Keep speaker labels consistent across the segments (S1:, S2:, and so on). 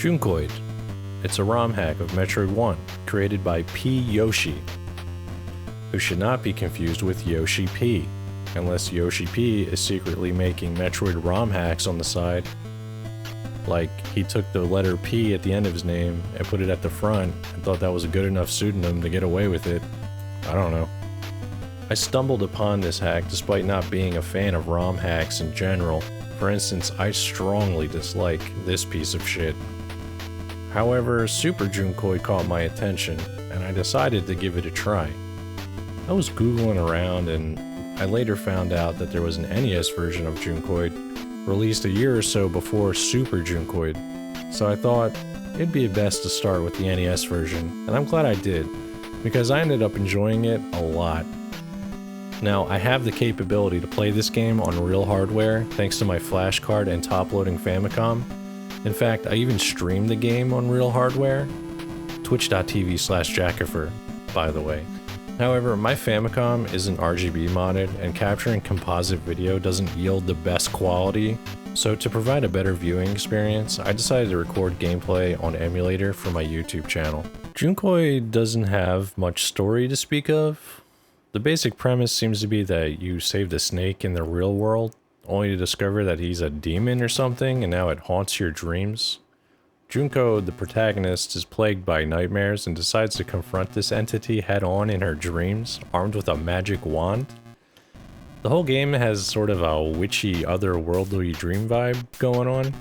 S1: Junkoid. It's a ROM hack of Metroid 1, created by P. Yoshi, who should not be confused with Yoshi P, unless Yoshi P is secretly making Metroid ROM hacks on the side. Like, he took the letter P at the end of his name and put it at the front and thought that was a good enough pseudonym to get away with it. I don't know. I stumbled upon this hack despite not being a fan of ROM hacks in general. For instance, I strongly dislike this piece of shit. However, Super Junkoid caught my attention, and I decided to give it a try. I was googling around, and I later found out that there was an NES version of Junkoid, released a year or so before Super Junkoid, so I thought it'd be best to start with the NES version, and I'm glad I did, because I ended up enjoying it a lot. Now, I have the capability to play this game on real hardware thanks to my flash card and top-loading Famicom. In fact, I even streamed the game on real hardware. Twitch.tv/Jackafur, by the way. However, my Famicom isn't RGB modded, and capturing composite video doesn't yield the best quality, so to provide a better viewing experience, I decided to record gameplay on emulator for my YouTube channel. Junkoid doesn't have much story to speak of. The basic premise seems to be that you saved a snake in the real world, only to discover that he's a demon or something, and now it haunts your dreams. Junko, the protagonist, is plagued by nightmares and decides to confront this entity head-on in her dreams, armed with a magic wand. The whole game has sort of a witchy, otherworldly dream vibe going on.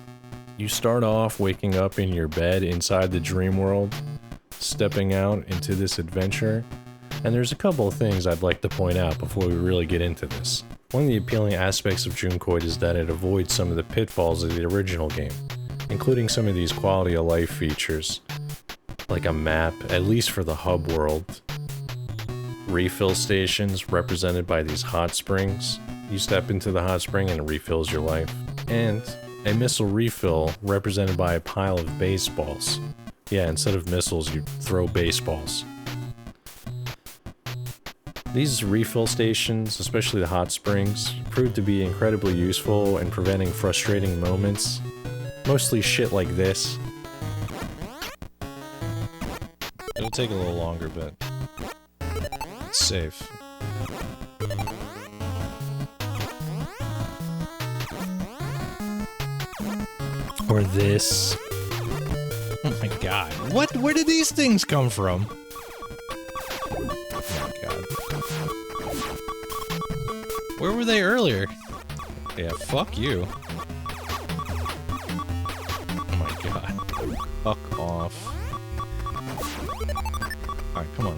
S1: You start off waking up in your bed inside the dream world, stepping out into this adventure, and there's a couple of things I'd like to point out before we really get into this. One of the appealing aspects of Junkoid is that it avoids some of the pitfalls of the original game, including some of these quality of life features, like a map, at least for the hub world, refill stations represented by these hot springs. You step into the hot spring and it refills your life, and a missile refill represented by a pile of baseballs. Yeah, instead of missiles, you throw baseballs. These refill stations, especially the hot springs, proved to be incredibly useful in preventing frustrating moments. Mostly shit like this. It'll take a little longer, but it's safe. Or this. Oh my god. What? Where did these things come from? Oh my god. Where were they earlier? Yeah, fuck you. Oh my god. Fuck off. Alright, come on.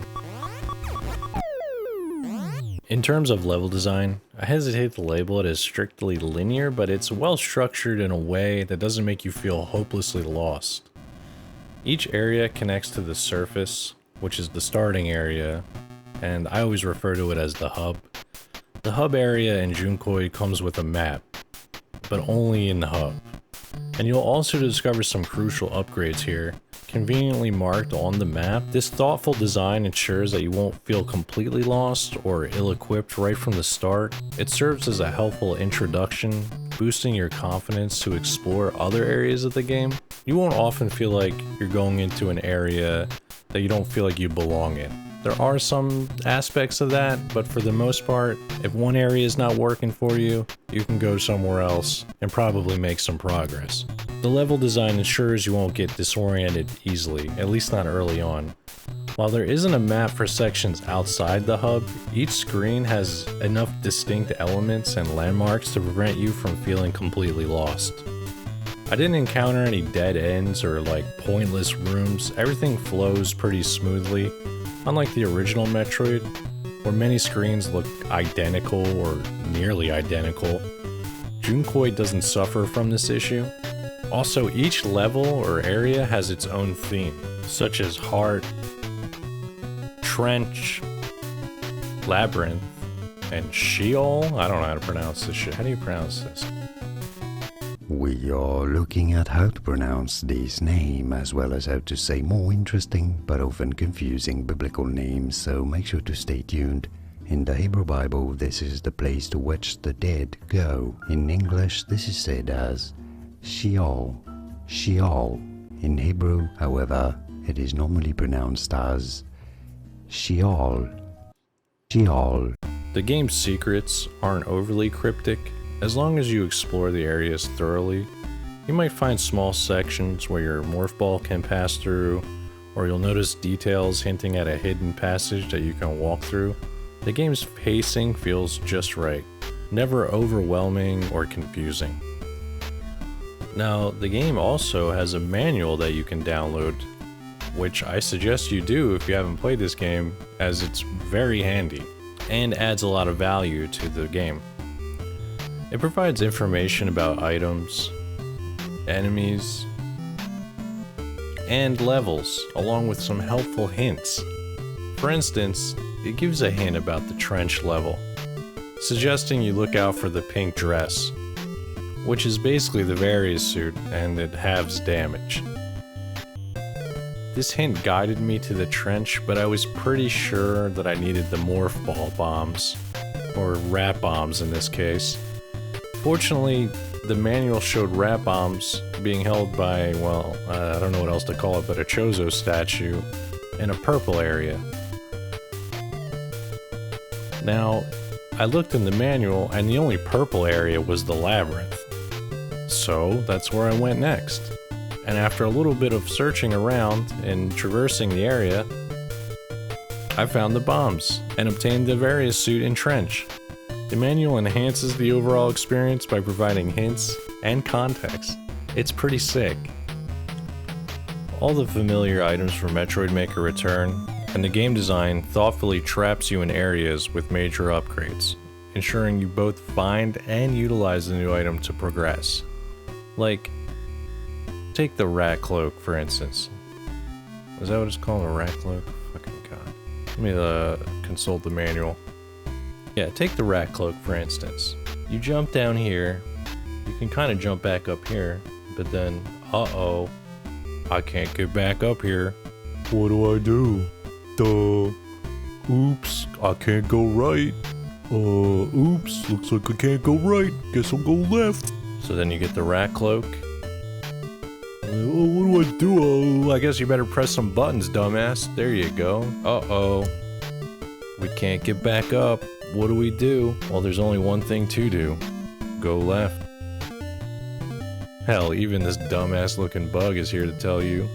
S1: In terms of level design, I hesitate to label it as strictly linear, but it's well structured in a way that doesn't make you feel hopelessly lost. Each area connects to the surface, which is the starting area, and I always refer to it as the hub. The hub area in Junkoid comes with a map, but only in the hub. And you'll also discover some crucial upgrades here, conveniently marked on the map. This thoughtful design ensures that you won't feel completely lost or ill-equipped right from the start. It serves as a helpful introduction, boosting your confidence to explore other areas of the game. You won't often feel like you're going into an area that you don't feel like you belong in. There are some aspects of that, but for the most part, if one area is not working for you, you can go somewhere else and probably make some progress. The level design ensures you won't get disoriented easily, at least not early on. While there isn't a map for sections outside the hub, each screen has enough distinct elements and landmarks to prevent you from feeling completely lost. I didn't encounter any dead ends or like pointless rooms. Everything flows pretty smoothly. Unlike the original Metroid, where many screens look identical or nearly identical, Junkoid doesn't suffer from this issue. Also, each level or area has its own theme, such as Heart, Trench, Labyrinth, and Sheol? I don't know how to pronounce this shit. How do you pronounce this?
S2: We are looking at how to pronounce this name, as well as how to say more interesting but often confusing biblical names, so make sure to stay tuned. In the Hebrew Bible, this is the place to which the dead go. In English, this is said as Sheol. Sheol In Hebrew, however, it is normally pronounced as Sheol. Sheol.
S1: The game's secrets aren't overly cryptic. As long as you explore the areas thoroughly, you might find small sections where your morph ball can pass through, or you'll notice details hinting at a hidden passage that you can walk through. The game's pacing feels just right, never overwhelming or confusing. Now, the game also has a manual that you can download, which I suggest you do if you haven't played this game, as it's very handy and adds a lot of value to the game. It provides information about items, enemies, and levels, along with some helpful hints. For instance, it gives a hint about the trench level, suggesting you look out for the pink dress, which is basically the Various suit, and it halves damage. This hint guided me to the trench, but I was pretty sure that I needed the morph ball bombs, or rat bombs in this case. Fortunately, the manual showed rat bombs being held by, well, I don't know what else to call it, but a Chozo statue in a purple area. Now, I looked in the manual, and the only purple area was the labyrinth. So, that's where I went next. And after a little bit of searching around and traversing the area, I found the bombs and obtained the Various suit and trench. The manual enhances the overall experience by providing hints and context. It's pretty sick. All the familiar items from Metroid Maker return, and the game design thoughtfully traps you in areas with major upgrades, ensuring you both find and utilize the new item to progress. Like, take the rat cloak, for instance. Is that what it's called, a rat cloak? Fucking god. Let me consult the manual. Yeah, take the rat cloak, for instance. You jump down here, you can kind of jump back up here, but then, uh-oh, I can't get back up here. What do I do? Oops, I can't go right. Oops, looks like I can't go right. Guess I'll go left. So then you get the rat cloak. Oh, what do I do? Oh, I guess you better press some buttons, dumbass. There you go. Uh-oh. We can't get back up. What do we do? Well, there's only one thing to do. Go left. Hell, even this dumbass looking bug is here to tell you,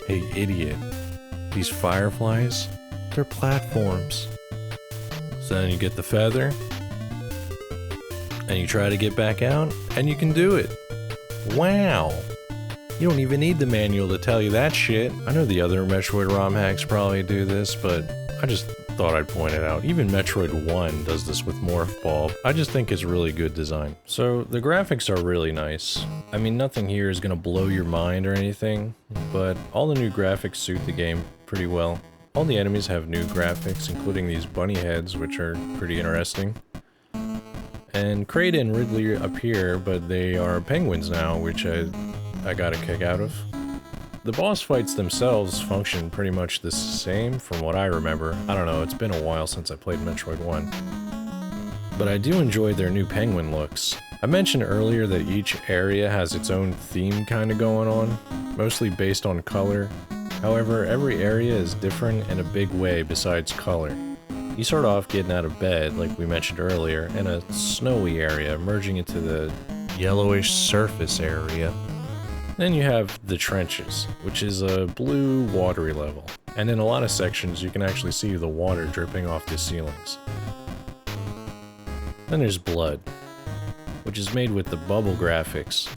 S1: hey idiot, these fireflies, they're platforms. So then you get the feather, and you try to get back out, and you can do it. Wow. You don't even need the manual to tell you that shit. I know the other Metroid Rom hacks probably do this, but I just thought I'd point it out. Even Metroid 1 does this with Morph Ball. I just think it's really good design. So the graphics are really nice. I mean, nothing here is gonna blow your mind or anything, but all the new graphics suit the game pretty well. All the enemies have new graphics, including these bunny heads, which are pretty interesting. And Kratos and Ridley appear, but they are penguins now, which I got a kick out of. The boss fights themselves function pretty much the same from what I remember. I don't know, it's been a while since I played Metroid 1. But I do enjoy their new penguin looks. I mentioned earlier that each area has its own theme kinda going on, mostly based on color. However, every area is different in a big way besides color. You start off getting out of bed, like we mentioned earlier, in a snowy area, merging into the yellowish surface area. Then you have the trenches, which is a blue, watery level. And in a lot of sections, you can actually see the water dripping off the ceilings. Then there's blood, which is made with the bubble graphics.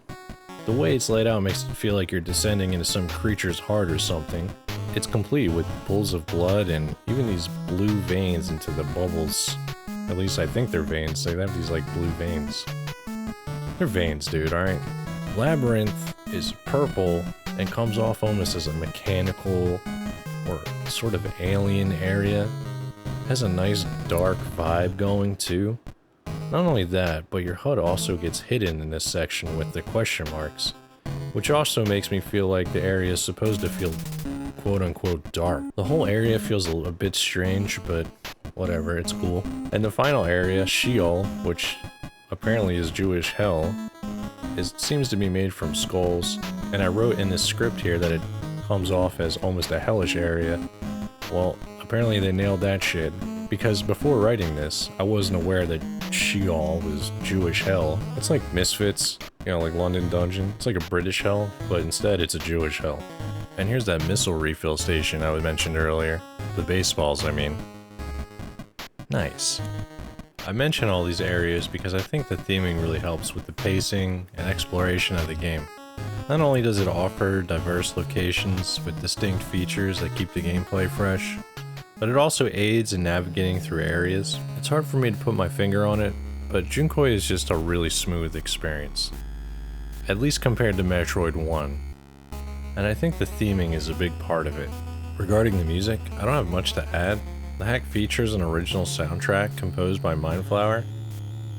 S1: The way it's laid out makes it feel like you're descending into some creature's heart or something. It's complete with pools of blood and even these blue veins into the bubbles. At least I think they're veins. They have these like blue veins. They're veins, dude, alright? Labyrinth is purple and comes off almost as a mechanical or sort of alien area. Has a nice dark vibe going too. Not only that, but your HUD also gets hidden in this section with the question marks, which also makes me feel like the area is supposed to feel quote-unquote dark. The whole area feels a bit strange, but whatever, it's cool. And the final area, Sheol, which apparently is Jewish hell, seems to be made from skulls, and I wrote in this script here that it comes off as almost a hellish area. Well, apparently they nailed that shit, because before writing this, I wasn't aware that Sheol was Jewish hell. It's like Misfits, you know, like London Dungeon. It's like a British hell, but instead it's a Jewish hell. And here's that missile refill station I mentioned earlier. The baseballs, I mean. Nice. I mention all these areas because I think the theming really helps with the pacing and exploration of the game. Not only does it offer diverse locations with distinct features that keep the gameplay fresh, but it also aids in navigating through areas. It's hard for me to put my finger on it, but Junkoid is just a really smooth experience. At least compared to Metroid 1. And I think the theming is a big part of it. Regarding the music, I don't have much to add. The hack features an original soundtrack composed by Mindflower.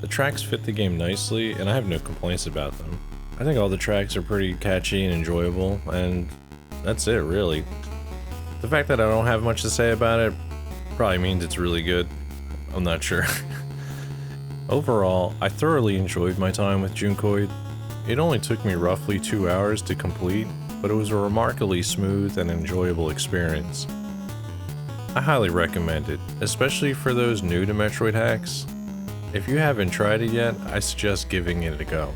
S1: The tracks fit the game nicely, and I have no complaints about them. I think all the tracks are pretty catchy and enjoyable, and that's it really. The fact that I don't have much to say about it probably means it's really good. I'm not sure. Overall, I thoroughly enjoyed my time with Junkoid. It only took me roughly 2 hours to complete, but it was a remarkably smooth and enjoyable experience. I highly recommend it, especially for those new to Metroid hacks. If you haven't tried it yet, I suggest giving it a go.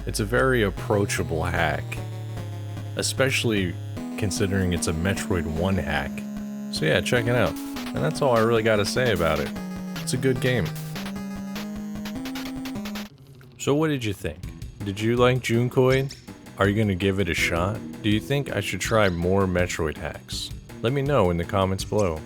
S1: It's a very approachable hack, especially considering it's a Metroid 1 hack. So yeah, check it out. And that's all I really gotta say about it. It's a good game. So what did you think? Did you like Junkoid? Are you gonna give it a shot? Do you think I should try more Metroid hacks? Let me know in the comments below.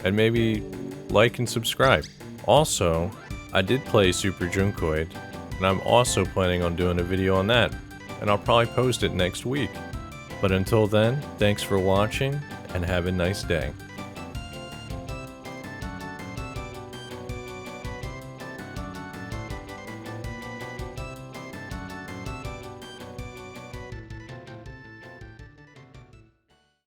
S1: And maybe like and subscribe. Also, I did play Super Junkoid, and I'm also planning on doing a video on that, and I'll probably post it next week. But until then, thanks for watching, and have a nice day.